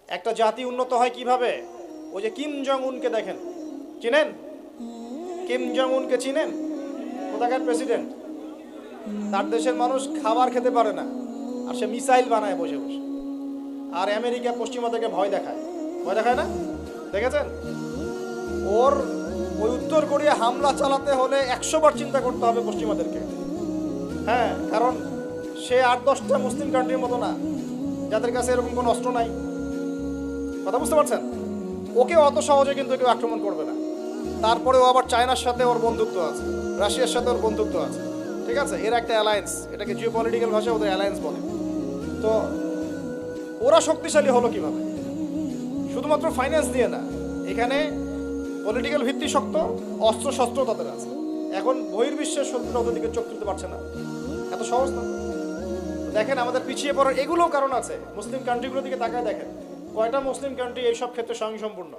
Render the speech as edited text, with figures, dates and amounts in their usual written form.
একটা জাতি উন্নত হয় কিভাবে? ওই যে কিম জং উনকে দেখেন, চিনেন? কিম জং উনকে চিনেন? কোথাকার প্রেসিডেন্ট? তার দেশের মানুষ খাবার খেতে পারে না, আর সে মিসাইল বানায় বসে বসে। আর আমেরিকা পশ্চিমা থেকে ভয় দেখায়, ভয় দেখায় না? দেখেছেন? ওর ওই উত্তর কোরিয়া হামলা চালাতে হলে 100 বার চিন্তা করতে হবে পশ্চিমাদেরকে। হ্যাঁ, কারণ সে 8-10টা মুসলিম কান্ট্রির মতো না যাদের কাছে এরকম কোনো অস্ত্র নাই। কথা বুঝতে পারছেন? ওকে অত সহজে কিন্তু কেউ আক্রমণ করবে না। তারপরে ও আবার চায়নার সাথে ওর বন্ধুত্ব আছে, রাশিয়ার সাথে ওর বন্ধুত্ব আছে, ঠিক আছে? এর একটা অ্যালায়েন্স, এটাকে জিও পলিটিক্যাল ভাষায় ওদের অ্যালায়েন্স বলে। তো ওরা শক্তিশালী হলো কিভাবে? শুধুমাত্র ফাইন্যান্স দিয়ে না, এখানে পলিটিক্যাল ভিত্তি শক্ত, অস্ত্র শস্ত্র তাদের আছে। এখন বহির্বিশ্বের শত্রুরা ওদের দিকে চোখ তুলতে পারছে না, এত সহজ না। দেখেন আমাদের পিছিয়ে পড়ার এগুলোও কারণ আছে। মুসলিম কান্ট্রিগুলোর দিকে তাকায় দেখেন, কয়টা মুসলিম কান্ট্রি এইসব ক্ষেত্রে স্বয়ংসম্পূর্ণ।